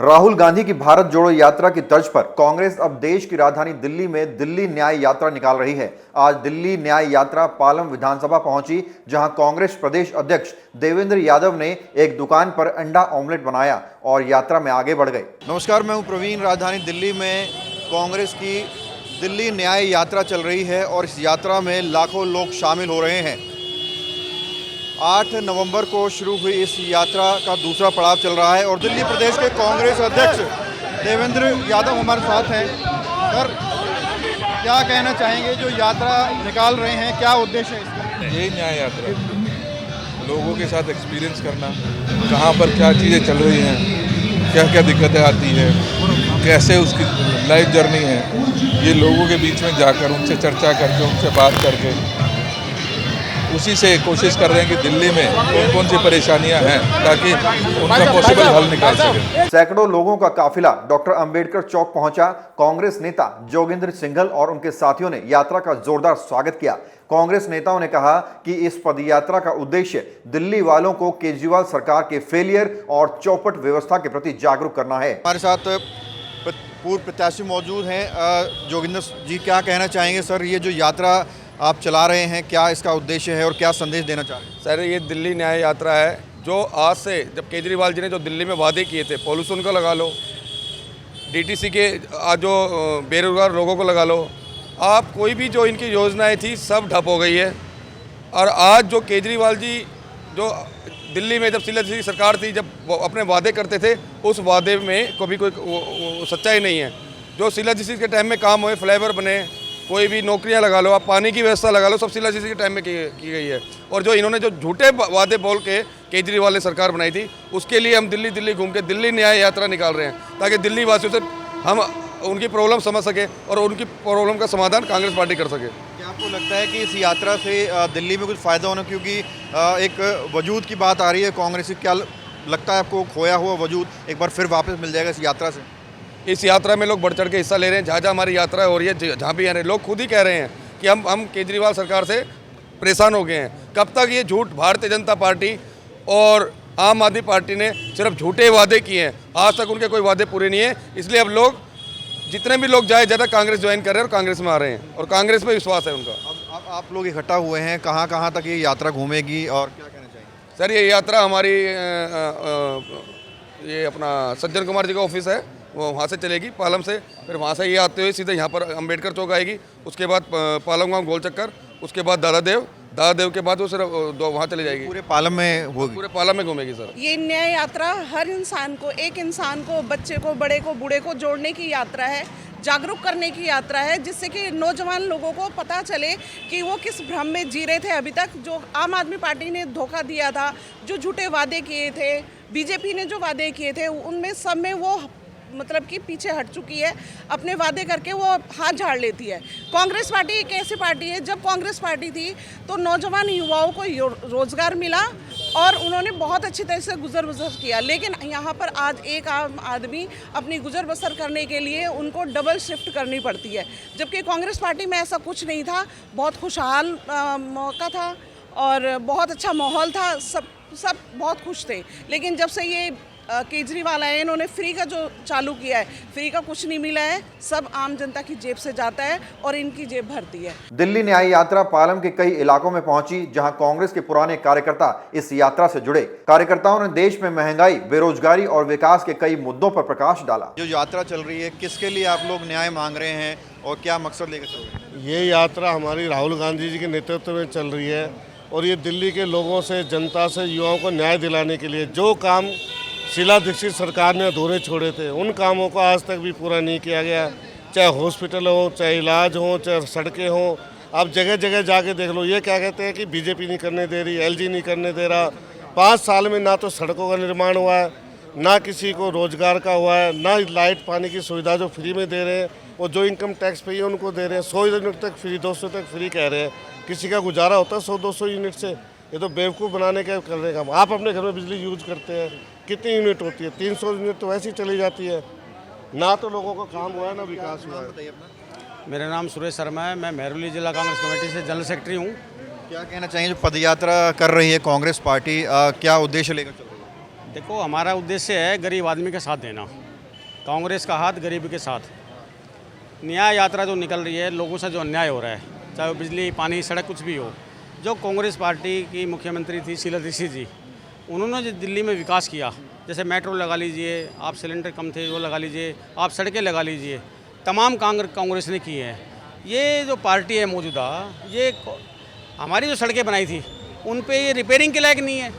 राहुल गांधी की भारत जोड़ो यात्रा की तर्ज पर कांग्रेस अब देश की राजधानी दिल्ली में दिल्ली न्याय यात्रा निकाल रही है। आज दिल्ली न्याय यात्रा पालम विधानसभा पहुंची, जहां कांग्रेस प्रदेश अध्यक्ष देवेंद्र यादव ने एक दुकान पर अंडा ऑमलेट बनाया और यात्रा में आगे बढ़ गए। नमस्कार, मैं हूं प्रवीण। राजधानी दिल्ली में कांग्रेस की दिल्ली न्याय यात्रा चल रही है और इस यात्रा में लाखों लोग शामिल हो रहे हैं। 8 नवंबर को शुरू हुई इस यात्रा का दूसरा पड़ाव चल रहा है और दिल्ली प्रदेश के कांग्रेस अध्यक्ष देवेंद्र यादव हमारे साथ हैं। सर, क्या कहना चाहेंगे, जो यात्रा निकाल रहे हैं, क्या उद्देश्य है इसका? यही न्याय यात्रा, लोगों के साथ एक्सपीरियंस करना, कहाँ पर क्या चीज़ें चल रही हैं, क्या क्या दिक्कतें आती है, कैसे उसकी लाइफ जर्नी है, ये लोगों के बीच में जाकर उनसे चर्चा करके, उनसे बात करके उसी से कोशिश कर रहे हैं कि दिल्ली में कौन कौन सी परेशानियां हैं ताकि उनका पॉसिबल हल निकाल सके। सैकड़ों लोगों का काफिला डॉक्टर अंबेडकर चौक पहुंचा। कांग्रेस नेता जोगेंद्र सिंघल और उनके साथियों ने यात्रा का जोरदार स्वागत किया। कांग्रेस नेताओं ने कहा कि इस पदयात्रा का उद्देश्य दिल्ली वालों को केजरीवाल सरकार के फेलियर और चौपट व्यवस्था के प्रति जागरूक करना है। हमारे साथ पूर्व प्रत्याशी मौजूद हैं। जोगिंदर जी, क्या कहना चाहेंगे सर, ये जो यात्रा आप चला रहे हैं, क्या इसका उद्देश्य है और क्या संदेश देना चाह रहे हैं? सर, ये दिल्ली न्याय यात्रा है जो आज से, जब केजरीवाल जी ने जो दिल्ली में वादे किए थे, पॉल्यूशन का लगा लो, डीटीसी के आज जो बेरोजगार लोगों को लगा लो, आप कोई भी जो इनकी योजनाएं थी सब ठप हो गई है। और आज जो केजरीवाल जी जो दिल्ली में जब शीला जी सरकार थी, जब वो अपने वादे करते थे, उस वादे में कभी कोई सच्चाई नहीं है। जो शीला जी के टाइम में काम हुए, फ्लाईओवर बने, कोई भी नौकरियां लगा लो, आप पानी की व्यवस्था लगा लो, सब शीला जी के टाइम में की गई है। और जो इन्होंने जो झूठे वादे बोल के केजरीवाल ने सरकार बनाई थी, उसके लिए हम दिल्ली दिल्ली घूम के दिल्ली न्याय यात्रा निकाल रहे हैं ताकि दिल्ली वासियों से हम उनकी प्रॉब्लम समझ सके और उनकी प्रॉब्लम का समाधान कांग्रेस पार्टी कर सके। क्या आपको लगता है कि इस यात्रा से दिल्ली में कुछ फ़ायदा होना, क्योंकि एक वजूद की बात आ रही है कांग्रेस की, क्या लगता है आपको खोया हुआ वजूद एक बार फिर वापस मिल जाएगा इस यात्रा से? इस यात्रा में लोग बढ़ चढ़ के हिस्सा ले रहे हैं। जहाँ जहाँ हमारी यात्रा हो रही है, जहाँ भी आ रहे हैं, लोग खुद ही कह रहे हैं कि हम केजरीवाल सरकार से परेशान हो गए हैं। कब तक ये झूठ भारतीय जनता पार्टी और आम आदमी पार्टी ने सिर्फ झूठे वादे किए हैं, आज तक उनके कोई वादे पूरे नहीं है। इसलिए अब लोग, जितने भी लोग जाए, ज़्यादा कांग्रेस ज्वाइन कर रहे हैं और कांग्रेस में आ रहे हैं और कांग्रेस में विश्वास है उनका। अब आप लोग इकट्ठा हुए हैं, कहाँ कहाँ तक ये यात्रा घूमेगी और क्या कहना चाहिए? सर, ये यात्रा हमारी ये अपना सज्जन कुमार जी का ऑफिस है, वो वहाँ से चलेगी पालम से, फिर वहाँ से ये आते हुए सीधे यहाँ पर अंबेडकर चौक आएगी, उसके बाद पालम गाँव गोल चक्कर, उसके बाद दादा देव के बाद वो सिर्फ वहाँ चली जाएगी। पूरे पालम में होगी? पूरे पालम में घूमेगी सर। ये न्याय यात्रा हर इंसान को, एक इंसान को, बच्चे को, बड़े को, बूढ़े को जोड़ने की यात्रा है, जागरूक करने की यात्रा है, जिससे कि नौजवान लोगों को पता चले कि वो किस भ्रम में जी रहे थे अभी तक। जो आम आदमी पार्टी ने धोखा दिया था, जो झूठे वादे किए थे, बीजेपी ने जो वादे किए थे, उनमें सब में वो मतलब कि पीछे हट चुकी है। अपने वादे करके वो हाथ झाड़ लेती है। कांग्रेस पार्टी एक ऐसी पार्टी है, जब कांग्रेस पार्टी थी तो नौजवान युवाओं को रोजगार मिला और उन्होंने बहुत अच्छी तरह से गुजर बसर किया। लेकिन यहाँ पर आज एक आम आदमी अपनी गुजर बसर करने के लिए उनको डबल शिफ्ट करनी पड़ती है, जबकि कांग्रेस पार्टी में ऐसा कुछ नहीं था। बहुत खुशहाल मौका था और बहुत अच्छा माहौल था, सब बहुत खुश थे। लेकिन जब से ये केजरीवाल आए, इन्होंने फ्री का जो चालू किया है, फ्री का कुछ नहीं मिला है, सब आम जनता की जेब से जाता है और इनकी जेब भरती है। दिल्ली न्याय यात्रा पालम के कई इलाकों में पहुंची, जहां कांग्रेस के पुराने कार्यकर्ता इस यात्रा से जुड़े। कार्यकर्ताओं ने देश में महंगाई, बेरोजगारी और विकास के कई मुद्दों पर प्रकाश डाला। जो यात्रा चल रही है, किसके लिए आप लोग न्याय मांग रहे हैं और क्या मकसद लेकर चल रहे हैं? ये यात्रा हमारी राहुल गांधी जी के नेतृत्व में चल रही है और ये दिल्ली के लोगों से, जनता से, युवाओं को न्याय दिलाने के लिए, जो काम शीला दीक्षित सरकार ने अधूरे छोड़े थे, उन कामों को आज तक भी पूरा नहीं किया गया। चाहे हॉस्पिटल हो, चाहे इलाज हो, चाहे सड़कें हो, आप जगह जगह जाके देख लो। ये क्या कहते हैं कि बीजेपी नहीं करने दे रही, एलजी नहीं करने दे रहा। 5 साल में ना तो सड़कों का निर्माण हुआ है, ना किसी को रोजगार का हुआ है, ना लाइट पानी की सुविधा जो फ्री में दे रहे हैं, और जो इनकम टैक्स पे है उनको दे रहे हैं। 100 यूनिट तक फ्री, 200 तक फ्री कह रहे हैं। किसी का गुजारा होता है 100-200 यूनिट से? ये तो बेवकूफ़ बनाने का कर रहे काम। आप अपने घर में बिजली यूज करते हैं, कितनी यूनिट होती है? 300 यूनिट तो वैसे ही चली जाती है। ना तो लोगों को काम हुआ है, ना विकास हुआ है। मेरा नाम सुरेश शर्मा है, मैं महरौली जिला कांग्रेस कमेटी से जनरल सेक्रेटरी हूँ। क्या कहना चाहिए, जो पदयात्रा कर रही है कांग्रेस पार्टी, क्या उद्देश्य लेकर चल रही है? देखो, हमारा उद्देश्य है गरीब आदमी का साथ देना। कांग्रेस का हाथ गरीब के साथ। न्याय यात्रा जो निकल रही है, लोगों से जो अन्याय हो रहा है, चाहे वो बिजली, पानी, सड़क, कुछ भी हो। जो कांग्रेस पार्टी की मुख्यमंत्री थी शीला दीक्षित जी, उन्होंने जो दिल्ली में विकास किया, जैसे मेट्रो लगा लीजिए, आप सिलेंडर कम थे वो लगा लीजिए, आप सड़कें लगा लीजिए, तमाम कांग्रेस ने किए हैं। ये जो पार्टी है मौजूदा, ये हमारी जो सड़कें बनाई थी उन पे ये रिपेयरिंग के लायक नहीं है।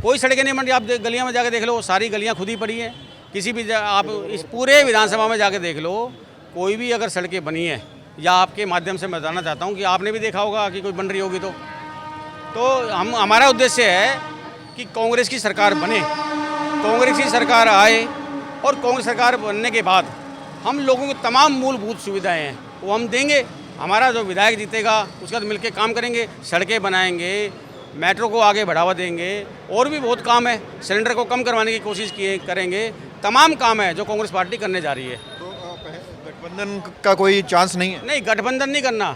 कोई सड़कें नहीं बन रही। आप गलियां में जाके देख लो, सारी गलियां खुद ही पड़ी हैं। किसी भी आप इस पूरे विधानसभा में जाके देख लो, कोई भी अगर सड़कें बनी है, या आपके माध्यम से मैं बताना चाहता हूँ कि आपने भी देखा होगा कि कोई बन रही होगी, तो हमारा उद्देश्य है कि कांग्रेस की सरकार बने, कांग्रेस की सरकार आए, और कांग्रेस सरकार बनने के बाद हम लोगों को तमाम मूलभूत सुविधाएं हैं वो हम देंगे। हमारा जो विधायक जीतेगा उसके साथ मिलकर काम करेंगे, सड़कें बनाएंगे, मेट्रो को आगे बढ़ावा देंगे, और भी बहुत काम है, सिलेंडर को कम करवाने की कोशिश करेंगे। तमाम काम है जो कांग्रेस पार्टी करने जा रही है। तो गठबंधन का कोई चांस नहीं है? नहीं, गठबंधन नहीं करना।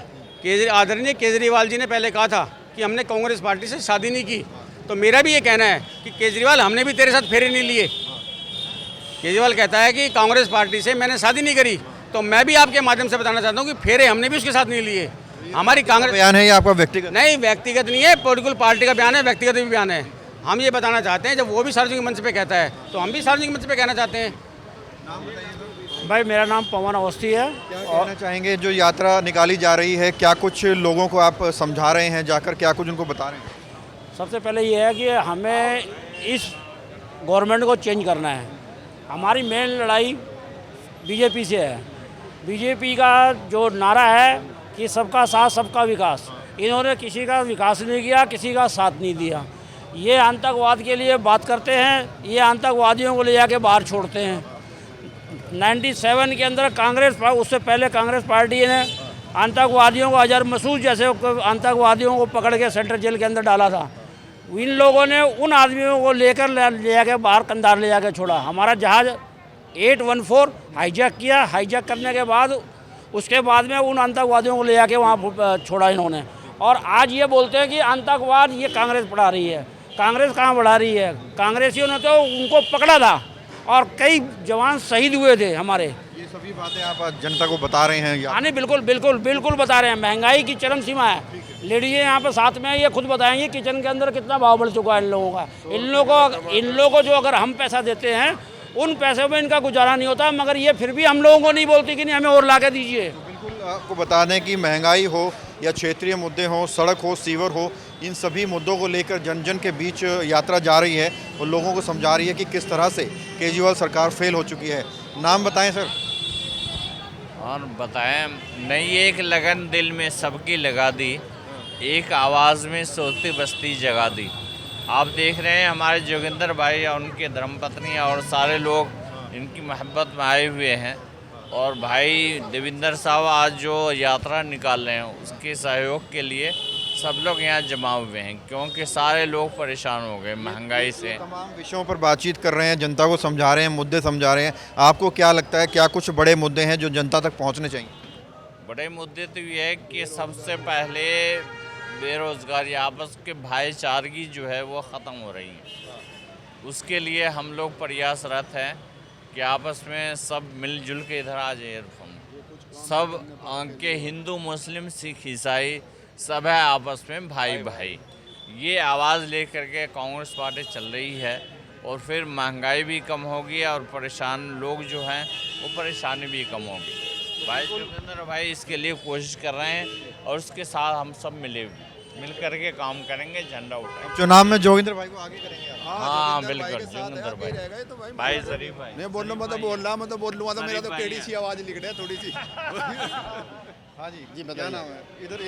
आदरणीय केजरीवाल जी ने पहले कहा था कि हमने कांग्रेस पार्टी से शादी नहीं की, तो मेरा भी ये कहना है कि केजरीवाल, हमने भी तेरे साथ फेरे नहीं लिए। केजरीवाल कहता है कि कांग्रेस पार्टी से मैंने शादी नहीं करी, तो मैं भी आपके माध्यम से बताना चाहता हूँ कि फेरे हमने भी उसके साथ नहीं लिए। हमारी कांग्रेस बयान है ये आपका व्यक्तिगत? नहीं, व्यक्तिगत नहीं है, पॉलिटिकल पार्टी का बयान है, व्यक्तिगत भी बयान है। हम ये बताना चाहते हैं, जब वो भी सार्वजनिक मंच पे कहता है तो हम भी सार्वजनिक मंच पे कहना चाहते हैं। भाई मेरा नाम पवन अवस्थी है। क्या कहना चाहेंगे, जो यात्रा निकाली जा रही है, क्या कुछ लोगों को आप समझा रहे हैं जाकर, क्या कुछ उनको बता रहे हैं? सबसे पहले ये है कि हमें इस गवर्नमेंट को चेंज करना है। हमारी मेन लड़ाई बीजेपी से है। बीजेपी का जो नारा है कि सबका साथ सबका विकास, इन्होंने किसी का विकास नहीं किया, किसी का साथ नहीं दिया। ये आतंकवाद के लिए बात करते हैं, ये आतंकवादियों को ले जाके बाहर छोड़ते हैं। 97 के अंदर कांग्रेस, उससे पहले कांग्रेस पार्टी ने आतंकवादियों को, अजहर मसूद जैसे आतंकवादियों को पकड़ के सेंट्रल जेल के अंदर डाला था। इन लोगों ने उन आदमियों को लेकर ले जाके बाहर कंधार ले जाके छोड़ा। हमारा जहाज़ 814 हाईजैक किया। हाईजैक करने के बाद उसके बाद में उन आतंकवादियों को ले जाके वहाँ छोड़ा इन्होंने। और आज ये बोलते हैं कि आतंकवाद ये कांग्रेस बढ़ा रही है। कांग्रेस कहाँ बढ़ा रही है? कांग्रेसियों ने तो उनको पकड़ा था और कई जवान शहीद हुए थे हमारे। ये सभी बातें आप जनता को बता रहे हैं? हाँ नहीं, बिल्कुल बिल्कुल बिल्कुल बता रहे हैं। महंगाई की चरम सीमा है। लेडीज़ यहाँ पर साथ में ये खुद बताएंगे किचन के अंदर कितना भाव बढ़ चुका है इन लोगों का। इन लोगों को जो अगर हम पैसा देते हैं, उन पैसों में इनका गुजारा नहीं होता, मगर ये फिर भी हम लोगों को नहीं बोलती कि नहीं हमें और ला के दीजिए। बिल्कुल आपको बता दें कि महंगाई हो या क्षेत्रीय मुद्दे हों, सड़क हो, सीवर हो, इन सभी मुद्दों को लेकर जन जन के बीच यात्रा जा रही है और लोगों को समझा रही है कि किस तरह से केजरीवाल सरकार फेल हो चुकी है। नाम बताएं सर। और बताएं, नहीं एक लगन दिल में सबकी लगा दी, एक आवाज़ में सोती बस्ती जगा दी। आप देख रहे हैं हमारे जोगिंदर भाई और उनके धर्मपत्नी और सारे लोग इनकी मोहब्बत में आए हुए हैं। और भाई देविंदर साहब आज जो यात्रा निकाल रहे हैं उसके सहयोग के लिए सब लोग यहाँ जमा हुए हैं, क्योंकि सारे लोग परेशान हो गए महंगाई से। तमाम विषयों पर बातचीत कर रहे हैं, जनता को समझा रहे हैं, मुद्दे समझा रहे हैं। आपको क्या लगता है, क्या कुछ बड़े मुद्दे हैं जो जनता तक पहुँचने चाहिए? बड़े मुद्दे तो ये है कि सबसे पहले बेरोज़गारी, आपस के भाईचारगी जो है वो ख़त्म हो रही है। उसके लिए हम लोग प्रयासरत हैं कि आपस में सब मिलजुल के इधर आ जाए। सब के हिंदू, मुस्लिम, सिख, ईसाई सब है आपस में भाई भाई। ये आवाज़ लेकर के कांग्रेस पार्टी चल रही है, और फिर महंगाई भी कम होगी और परेशान लोग जो हैं वो परेशानी भी कम होगी। भाई जोगिंदर भाई इसके लिए कोशिश कर रहे हैं, और उसके साथ हम सब मिल करके काम करेंगे, झंडा उठाएंगे। चुनाव में जोगिंदर भाई को आगे करेंगे? हाँ बिल्कुल, जोगिंदर भाई शरीफ भाई। मैं बोल लूँगा तो मेरा तो टेढ़ी सी आवाज़ लिख रहा है थोड़ी सी। हाँ जी, क्या नाम है? इधर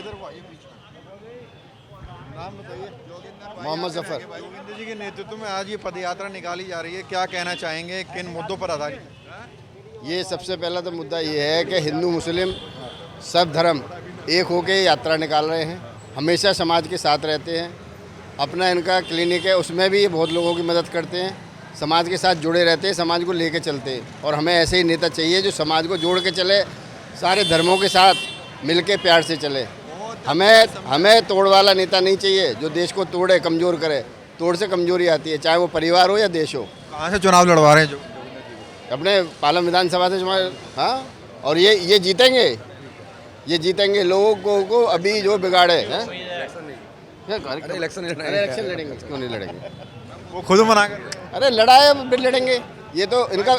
नाम बताइए। मोहम्मद जफर। जोगिंदर जी के नेतृत्व में आज ये पद यात्रा निकाली जा रही है, क्या कहना चाहेंगे, किन मुद्दों पर आधारित? ये सबसे पहला तो मुद्दा ये है कि हिंदू मुस्लिम सब धर्म एक होकर यात्रा निकाल रहे हैं, हमेशा समाज के साथ रहते हैं। अपना इनका क्लिनिक है, उसमें भी ये बहुत लोगों की मदद करते हैं, समाज के साथ जुड़े रहते हैं, समाज को लेके चलते हैं। और हमें ऐसे ही नेता चाहिए जो समाज को जोड़ के चले, सारे धर्मों के साथ मिल के प्यार से चले। हमें तोड़ वाला नेता नहीं चाहिए जो देश को तोड़े, कमज़ोर करे। तोड़ से कमज़ोरी आती है, चाहे वो परिवार हो या देश हो। कहाँ से चुनाव लड़वा रहे हैं जो? अपने पालम विधानसभा से हाँ, और ये जीतेंगे, ये जीतेंगे। लोगों को अभी जो बिगाड़े हैं, इलेक्शन लड़ेंगे, क्यों नहीं लड़ेंगे? वो खुद मना कर, अरे लड़ाए फिर लड़ेंगे, ये तो इनका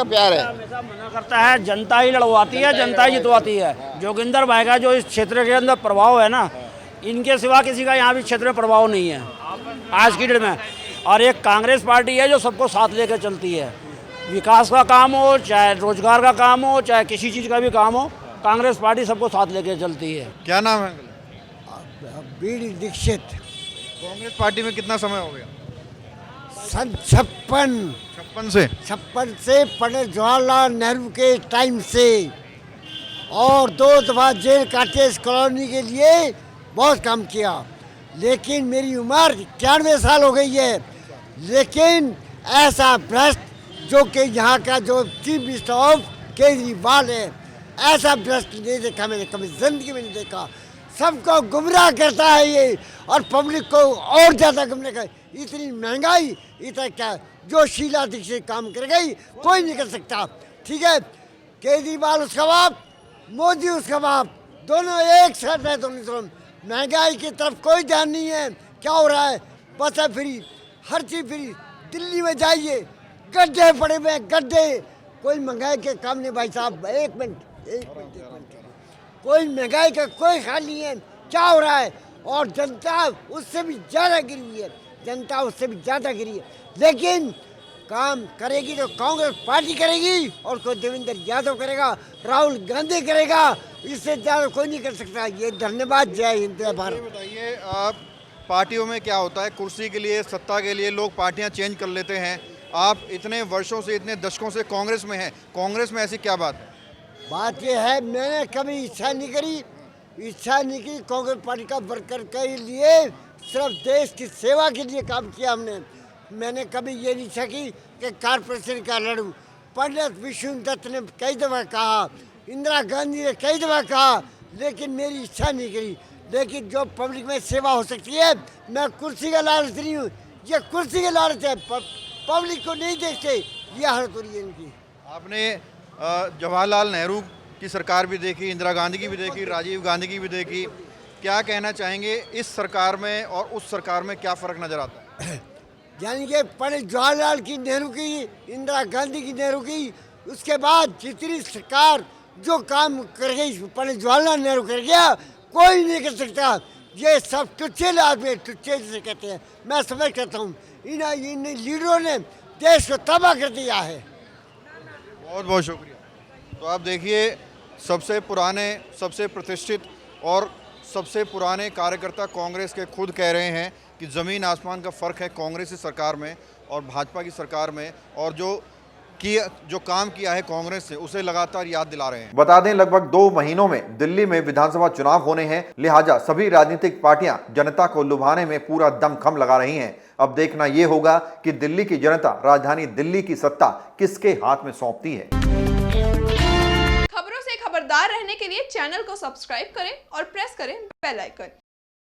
प्यार है। हमेशा मना करता है, जनता ही लड़वाती है, जनता ही जितवाती है। जोगिंदर भाई का जो इस क्षेत्र के अंदर प्रभाव है ना, इनके सिवा किसी का यहाँ भी क्षेत्र में प्रभाव नहीं है आज की डेट में। और एक कांग्रेस पार्टी है जो सबको साथ लेकर चलती है, विकास का काम हो, चाहे रोजगार का काम हो, चाहे किसी चीज़ का भी काम हो, कांग्रेस पार्टी सबको साथ लेकर चलती है। क्या नाम है? बीडी दीक्षित। कांग्रेस पार्टी में कितना समय हो गया? सन 56 से पंडित जवाहरलाल नेहरू के टाइम से, और 2 दफा जेल काटे इस कॉलोनी के लिए, बहुत काम किया। लेकिन मेरी उम्र 91 साल हो गई है, लेकिन ऐसा भ्रष्ट जो कि यहाँ का जो चीफ मिनिस्टर ऑफ केजरीवाल है, ऐसा भ्रष्ट नहीं देखा मैंने, कभी जिंदगी में नहीं देखा। सबको गुमराह करता है ये, और पब्लिक को और ज़्यादा गुमराह कर। इतनी महंगाई, इतना क्या, जो शीला दीक्षित काम कर गई कोई नहीं कर सकता। ठीक है, केजरीवाल उसका बाप, मोदी उसका बाप, दोनों एक साथ है। दोनों महंगाई की तरफ कोई ध्यान नहीं है। क्या हो रहा है? बसें फ्री, हर चीज़ फ्री। दिल्ली में जाइए, गड्ढे पड़े हुए, गड्ढे। कोई महंगाई के काम नहीं भाई साहब। एक मिनट, कोई महंगाई का कोई ख्याल नहीं है। क्या हो रहा है? और जनता उससे भी ज़्यादा गिरी हुई है, जनता उससे भी ज़्यादा गिरी है। लेकिन काम करेगी तो कांग्रेस पार्टी करेगी, और कोई देवेंद्र यादव करेगा, राहुल गांधी करेगा, इससे ज़्यादा कोई नहीं कर सकता। ये धन्यवाद, जय हिंद, जय भारत। बताइए, आप पार्टियों में क्या होता है, कुर्सी के लिए, सत्ता के लिए लोग पार्टियां चेंज कर लेते हैं। आप इतने वर्षों से, इतने दशकों से कांग्रेस में हैं, कांग्रेस में ऐसी क्या बात है? बात यह है, मैंने कभी इच्छा नहीं करी कांग्रेस पार्टी का वर्कर के लिए। सिर्फ देश की सेवा के लिए काम किया हमने। मैंने कभी ये नहीं इच्छा की कि कारपोरेशन का लड़ूं। पंडित विष्णुदत्त ने कई दफ़ा कहा, इंदिरा गांधी ने कई दफ़ा कहा, लेकिन मेरी इच्छा नहीं करी। लेकिन जो पब्लिक में सेवा हो सकती है, मैं कुर्सी का लालच नहीं हूँ, ये कुर्सी का लालच है, पब्लिक को नहीं देखते, ये हालत हो रही है इनकी। आपने जवाहरलाल नेहरू की सरकार भी देखी, इंदिरा गांधी की भी देखी, राजीव गांधी की भी देखी। क्या कहना चाहेंगे, इस सरकार में और उस सरकार में क्या फ़र्क नज़र आता है? यानी कि पंडित जवाहरलाल की, नेहरू की, इंदिरा गांधी की, नेहरू की, उसके बाद जितनी सरकार जो काम कर गई पंडित जवाहरलाल नेहरू कर गया, कोई नहीं कर सकता। ये सब टुच्चे आदमी, टुच्चे जिसे कहते हैं, मैं समझ करता हूँ। इन लीडरों ने देश को तबाह कर दिया है। बहुत बहुत शुक्रिया। तो आप देखिए, सबसे पुराने, सबसे प्रतिष्ठित और सबसे पुराने कार्यकर्ता कांग्रेस के खुद कह रहे हैं कि ज़मीन आसमान का फ़र्क है कांग्रेस की सरकार में और भाजपा की सरकार में, और जो काम किया है कांग्रेस ने उसे लगातार याद दिला रहे हैं। बता दें, लगभग 2 महीनों में दिल्ली में विधानसभा चुनाव होने हैं, लिहाजा सभी राजनीतिक पार्टियां जनता को लुभाने में पूरा दमखम लगा रही हैं। अब देखना यह होगा कि दिल्ली की जनता राजधानी दिल्ली की सत्ता किसके हाथ में सौंपती है। खबरों से खबरदार रहने के लिए चैनल को सब्सक्राइब करें और प्रेस करें बेल आइकन।